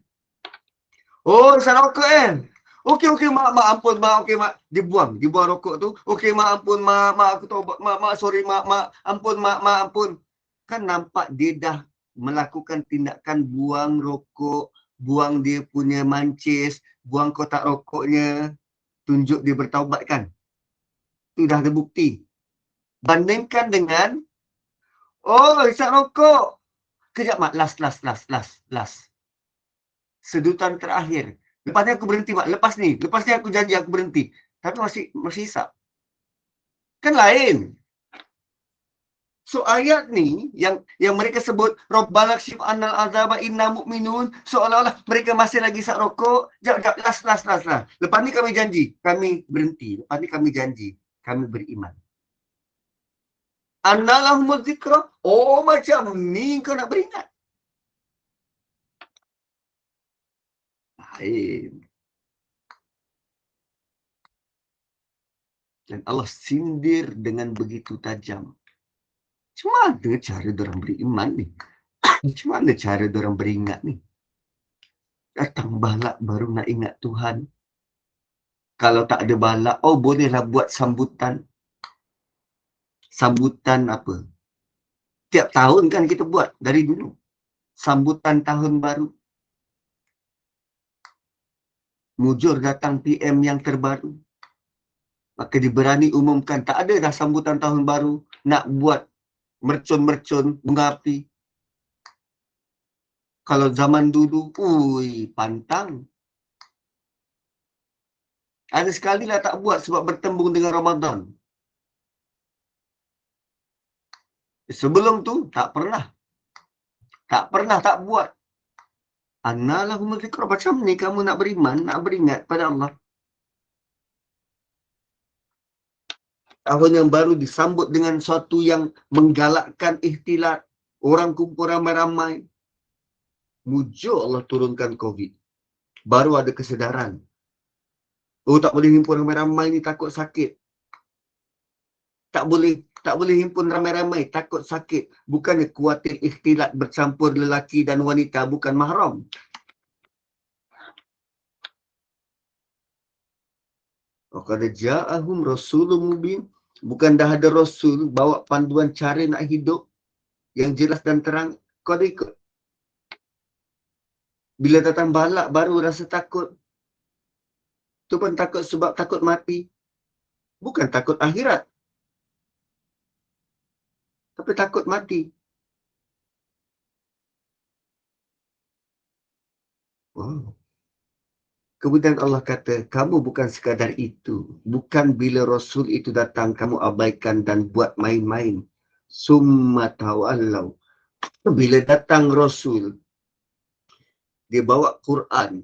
Oh, isap rokok kan? Okey, mak, ampun, mak, okey, mak. Dia buang rokok tu. Okey, mak, ampun, mak, aku taubat, mak, sorry, mak, ampun, mak, ampun. Kan nampak dia dah melakukan tindakan buang rokok, buang dia punya mancis, buang kotak rokoknya, tunjuk dia bertaubat kan. Itu dah ada bukti. Bandingkan dengan, oh, isap rokok. Kejap, mak, last. Sedutan terakhir. Lepas ni aku berhenti, mak. Lepas ni aku janji aku berhenti. Tapi masih hisap. Kan lain. So ayat ni yang mereka sebut Rabbana kshif annal azaba inna mu'minun, seolah-olah mereka masih lagi isap rokok. Jap, last. Lepas ni kami janji, kami berhenti. Lepas ni kami janji, kami beriman. Annalahumul zikra. Oh, macam ni kau nak beringat. Lain. Dan Allah sindir dengan begitu tajam. Macam mana cara diorang beriman ni? Macam mana cara diorang beringat ni? Datang balak baru nak ingat Tuhan. Kalau tak ada balak, oh bolehlah buat sambutan. Sambutan apa? Tiap tahun kan kita buat dari dulu. Sambutan tahun baru. Mujur datang PM yang terbaru. Maka diberani umumkan, tak ada dah sambutan tahun baru. Nak buat mercun-mercun, bunga api. Kalau zaman dulu, pantang. Ada sekali lah tak buat sebab bertembung dengan Ramadan. Sebelum tu, tak pernah. Tak buat. Annalahumul zikra. Macam ni kamu nak beriman, nak beringat pada Allah. Tahun yang baru disambut dengan sesuatu yang menggalakkan ikhtilat. Orang kumpul ramai-ramai. Mujur Allah turunkan COVID. Baru ada kesedaran. Oh, tak boleh himpun ramai-ramai ni, takut sakit. Tak boleh himpun ramai-ramai, takut sakit. Bukannya kuatir ikhtilat bercampur lelaki dan wanita, bukan mahram. Qad ja'ahum rasulun mubin. Bukan dah ada rasul bawa panduan cara nak hidup yang jelas dan terang, kau dah ikut. Bila datang balak baru rasa takut. Tu pun takut sebab takut mati. Bukan takut akhirat, tapi takut mati. Wow. Kemudian Allah kata, kamu bukan sekadar itu. Bukan bila Rasul itu datang, kamu abaikan dan buat main-main. Summa tawallau. Bila datang Rasul, dia bawa Quran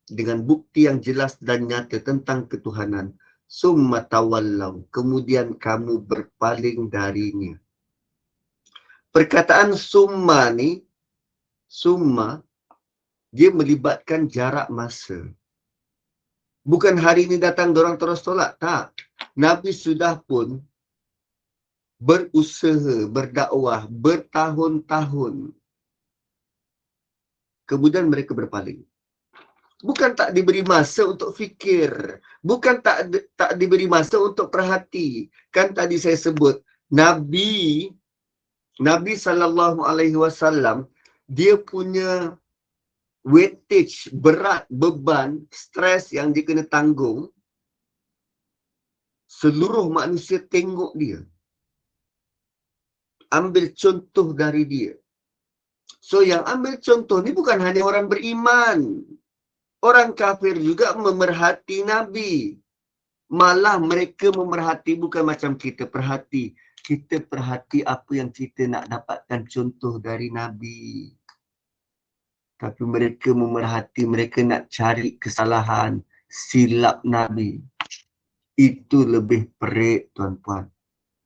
dengan bukti yang jelas dan nyata tentang ketuhanan. Summa tawallau. Kemudian kamu berpaling darinya. Perkataan summa ni, summa, dia melibatkan jarak masa. Bukan hari ini datang dorang terus tolak. Tak. Nabi sudah pun berusaha, berdakwah, bertahun-tahun. Kemudian mereka berpaling. Bukan tak diberi masa untuk fikir. Bukan tak diberi masa untuk perhati. Kan tadi saya sebut, Nabi SAW, dia punya weightage, berat, beban, stres yang dia kena tanggung. Seluruh manusia tengok dia. Ambil contoh dari dia. So yang ambil contoh ni bukan hanya orang beriman. Orang kafir juga memerhati Nabi. Malah mereka memerhati bukan macam kita perhati. Kita perhati apa yang kita nak dapatkan contoh dari Nabi. Tapi mereka memerhati, mereka nak cari kesalahan, silap Nabi. Itu lebih perik, tuan-puan.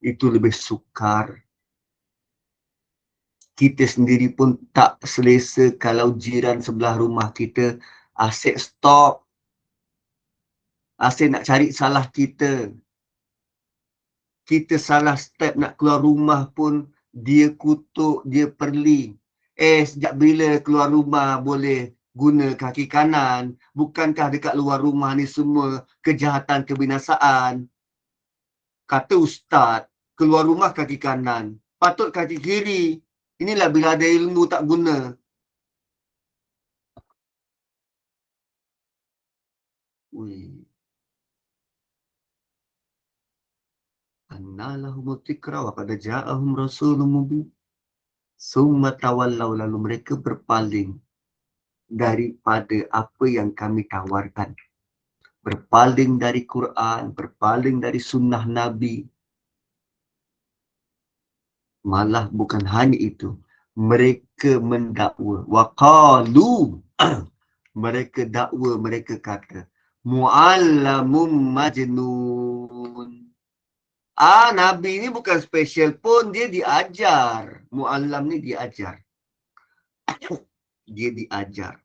Itu lebih sukar. Kita sendiri pun tak selesa kalau jiran sebelah rumah kita asyik stop. Asyik nak cari salah kita. Kita salah step nak keluar rumah pun dia kutuk, dia perli. Sejak bila keluar rumah boleh guna kaki kanan. Bukankah dekat luar rumah ni semua kejahatan kebinasaan? Kata ustaz, keluar rumah kaki kanan, patut kaki kiri. Inilah bila ada ilmu tak guna. Ui. Annalahumut tikra wa qad ja'ahum rasulun mubin. Summa tawallaw, lalu mereka berpaling daripada apa yang kami tawarkan. Berpaling dari Quran, berpaling dari sunnah Nabi. Malah bukan hanya itu, mereka mendakwa. Waqalu, mereka dakwa, mereka kata, mu'allamum majnun. Nabi ni bukan special pun, dia diajar. Mu'allam ni diajar. Dia diajar.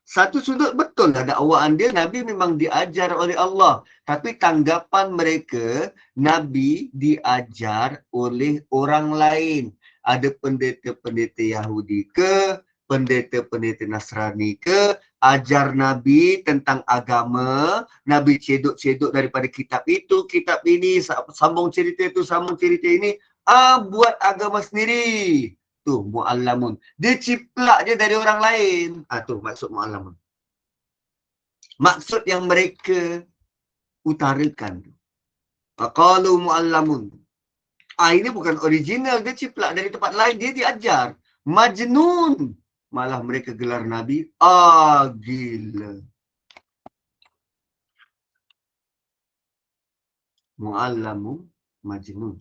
Satu sudut betul lah dakwaan dia, Nabi memang diajar oleh Allah. Tapi tanggapan mereka, Nabi diajar oleh orang lain. Ada pendeta-pendeta Yahudi ke, pendeta-pendeta Nasrani ke, ajar Nabi tentang agama, Nabi cedok-cedok daripada kitab itu, kitab ini, sambung cerita itu, sambung cerita ini, buat agama sendiri. Tu mu'allamun. Dia ciplak je dari orang lain. Tu maksud mu'allamun. Maksud yang mereka utarakan. Qalu mu'allamun. Ini bukan original. Dia ciplak dari tempat lain. Dia diajar. Majnun. Malah mereka gelar Nabi. Gila. Mu'allamun majnun.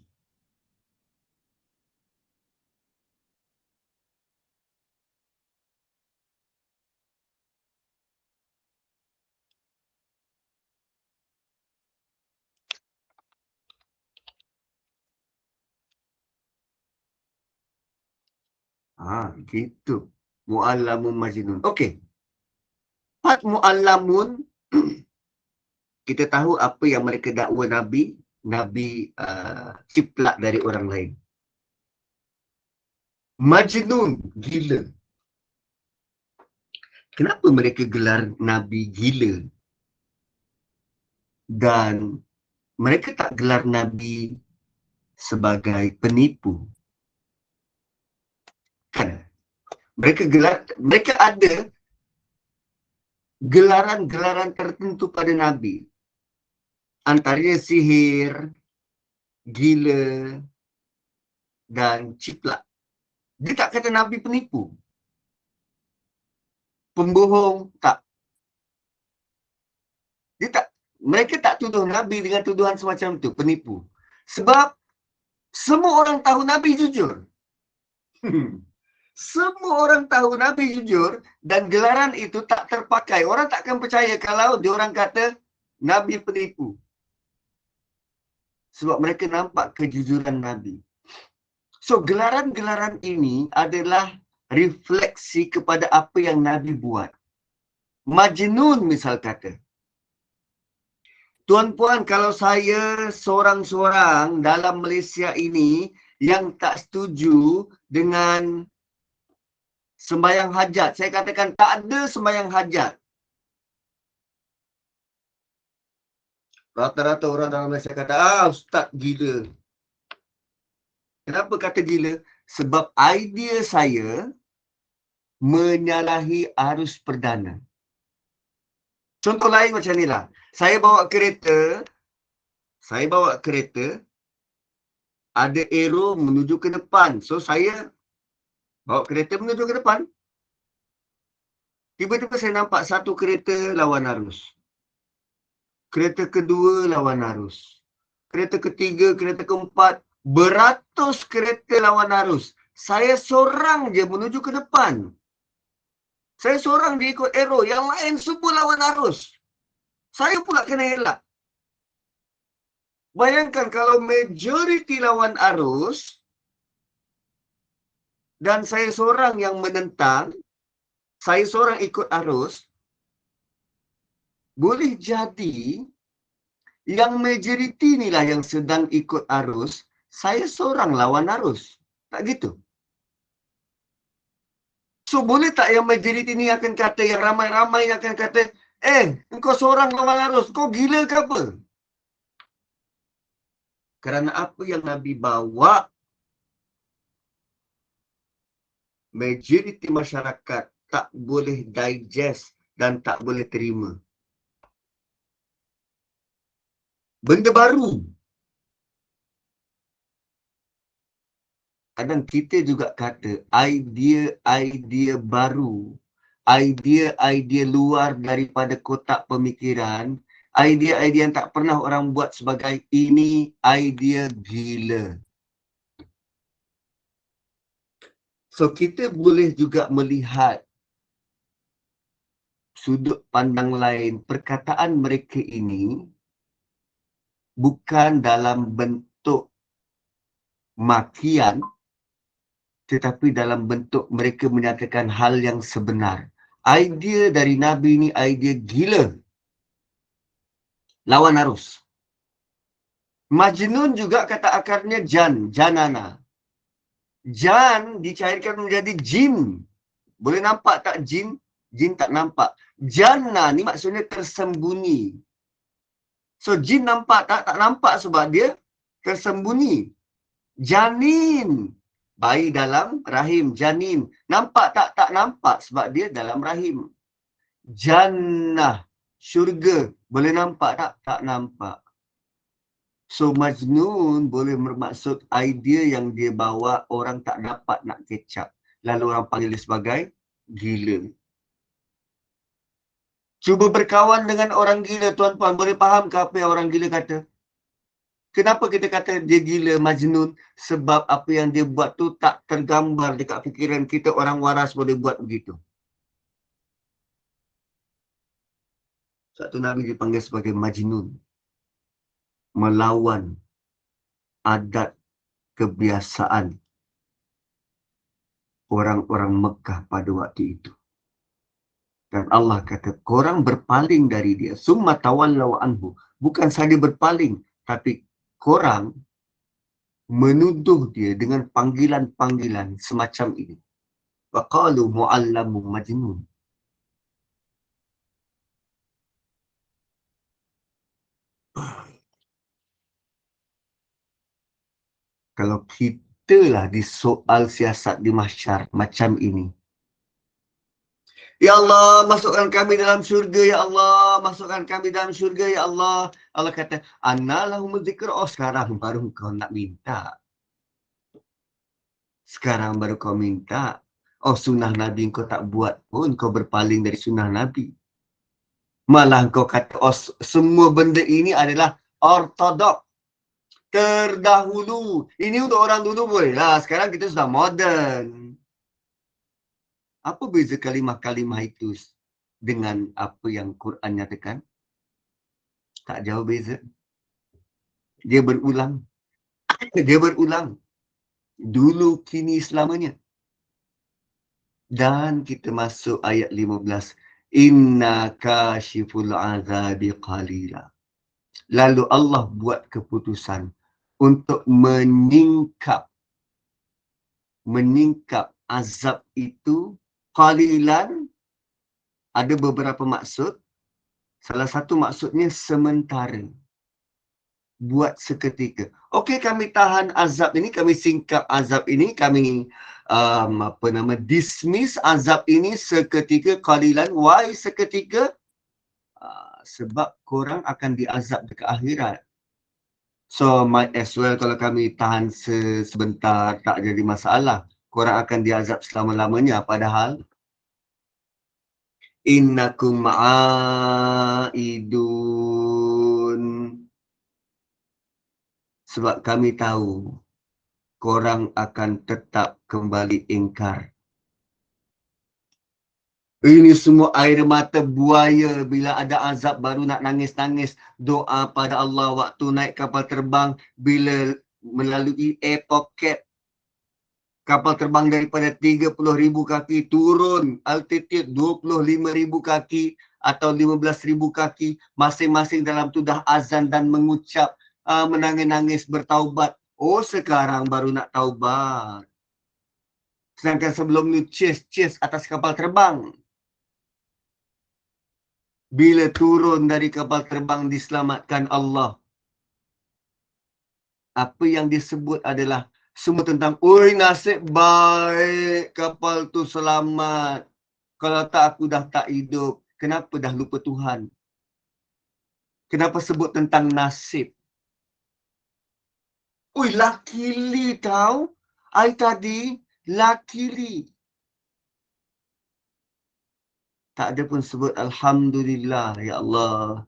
Gitu. Mu'allamun majnun. Okey. Part mu'allamun, kita tahu apa yang mereka dakwa Nabi. Nabi ciplak dari orang lain. Majnun, gila. Kenapa mereka gelar Nabi gila? Dan mereka tak gelar Nabi sebagai penipu. Kan? Mereka ada gelaran-gelaran tertentu pada Nabi. Antaranya sihir, gila, dan ciplak. Dia tak kata Nabi penipu. Pembohong, tak. Mereka tak tuduh Nabi dengan tuduhan semacam itu, penipu. Sebab semua orang tahu Nabi jujur. Semua orang tahu Nabi jujur dan gelaran itu tak terpakai. Orang takkan percaya kalau diorang kata Nabi penipu. Sebab mereka nampak kejujuran Nabi. So, gelaran-gelaran ini adalah refleksi kepada apa yang Nabi buat. Majnun misal kata. Tuan-puan, kalau saya seorang-seorang dalam Malaysia ini yang tak setuju dengan sembahyang hajat, saya katakan tak ada sembahyang hajat. Rata-rata orang dalam Malaysia kata, ustaz gila. Kenapa kata gila? Sebab idea saya menyalahi arus perdana. Contoh lain macam ni lah. Saya bawa kereta, ada arrow menuju ke depan. So, saya bawa kereta menuju ke depan. Tiba-tiba saya nampak satu kereta lawan arus. Kereta kedua lawan arus. Kereta ketiga, kereta keempat, beratus kereta lawan arus. Saya seorang je menuju ke depan. Saya seorang dia ikut arrow, yang lain semua lawan arus. Saya pula kena elak. Bayangkan kalau majoriti lawan arus dan saya seorang yang menentang, saya seorang ikut arus, boleh jadi yang majoriti inilah yang sedang ikut arus, saya seorang lawan arus. Tak gitu? So boleh tak yang majoriti ni akan kata, yang ramai-ramai akan kata, engkau seorang lawan arus, kau gila ke apa? Kerana apa yang Nabi bawa, majoriti masyarakat tak boleh digest dan tak boleh terima. Benda baru. Kadang kita juga kata idea-idea baru, idea-idea luar daripada kotak pemikiran, idea-idea yang tak pernah orang buat sebagai ini idea gila. So kita boleh juga melihat sudut pandang lain. Perkataan mereka ini bukan dalam bentuk makian, tetapi dalam bentuk mereka menyatakan hal yang sebenar. Idea dari Nabi ni idea gila. Lawan arus. Majnun juga kata akarnya janana. Jan dicairkan menjadi jin. Boleh nampak tak jin? Jin tak nampak. Janna ni maksudnya tersembunyi. So jin nampak tak? Tak nampak sebab dia tersembunyi. Janin. Bayi dalam rahim. Janin. Nampak tak? Tak nampak sebab dia dalam rahim. Jannah. Syurga. Boleh nampak tak? Tak nampak. So Majnun boleh bermaksud idea yang dia bawa orang tak dapat nak kecap. Lalu orang panggil dia sebagai gila. Cuba berkawan dengan orang gila, tuan-tuan. Boleh faham ke apa yang orang gila kata? Kenapa kita kata dia gila, Majnun? Sebab apa yang dia buat tu tak tergambar dekat fikiran kita. Orang waras boleh buat begitu. Satu Nabi dipanggil sebagai Majnun. Melawan adat kebiasaan orang-orang Mekah pada waktu itu. Dan Allah kata, korang berpaling dari dia. Summa tawallaw anhu. Bukan sahaja berpaling, tapi korang menuduh dia dengan panggilan-panggilan semacam ini. Wa qalu mu'allamun majnun. Kalau kita lah disoal siasat di mahsyar macam ini, ya Allah, masukkan kami dalam syurga, ya Allah, masukkan kami dalam syurga, ya Allah. Allah kata, anna lahumuz zikr. Oh, sekarang baru kau nak minta. Sekarang baru kau minta. Oh, sunnah Nabi kau tak buat pun, kau berpaling dari sunnah Nabi. Malah kau kata, oh, semua benda ini adalah ortodok. Terdahulu. Ini untuk orang dulu boleh lah. Sekarang kita sudah moden. Apa beza kalimah-kalimah itu dengan apa yang Quran nyatakan? Tak jauh beza. Dia berulang. Dia berulang. Dulu, kini, selamanya. Dan kita masuk ayat 15. Inna kashiful azabi qalila. Lalu Allah buat keputusan untuk menyingkap azab itu qalilan. Ada beberapa maksud. Salah satu maksudnya sementara. Buat seketika. Okey, kami tahan azab ini, kami singkap azab ini, kami dismiss azab ini seketika qalilan. Why seketika? Sebab korang akan diazab dekat akhirat. So might as well kalau kami tahan sebentar, tak jadi masalah. Korang akan diazab selama-lamanya. Padahal innakum ma'idun. Sebab kami tahu korang akan tetap kembali ingkar. Ini semua air mata buaya bila ada azab baru nak nangis-nangis. Doa pada Allah waktu naik kapal terbang bila melalui air pocket. Kapal terbang daripada 30,000 kaki turun altitude 25,000 kaki atau 15,000 kaki. Masing-masing dalam tu dah azan dan mengucap, menangis-nangis bertaubat. Oh, sekarang baru nak taubat. Sedangkan sebelum ni chase atas kapal terbang. Bila turun dari kapal terbang diselamatkan Allah. Apa yang disebut adalah semua tentang, oi nasib baik kapal tu selamat. Kalau tak aku dah tak hidup. Kenapa dah lupa Tuhan? Kenapa sebut tentang nasib? Oi, luckily tau. I tadi, luckily. Tak ada pun sebut Alhamdulillah, ya Allah.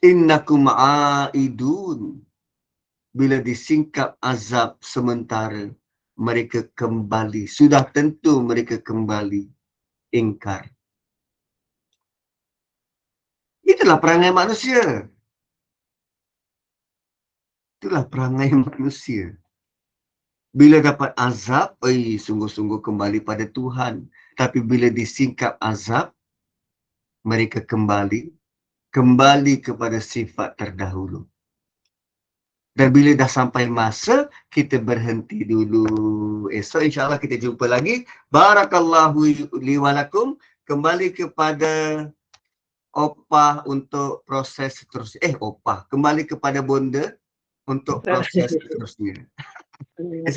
Innakum a'idun. Bila disingkap azab sementara, mereka kembali. Sudah tentu mereka kembali. Ingkar. Itulah perangai manusia. Itulah perangai manusia. Bila dapat azab, sungguh-sungguh kembali pada Tuhan. Tapi bila disingkap azab, mereka kembali kepada sifat terdahulu. Dan bila dah sampai masa, kita berhenti dulu. Esok insyaAllah kita jumpa lagi. Barakallahu li walakum. Kembali kepada opah untuk proses seterusnya. Opah. Kembali kepada bonda untuk proses seterusnya.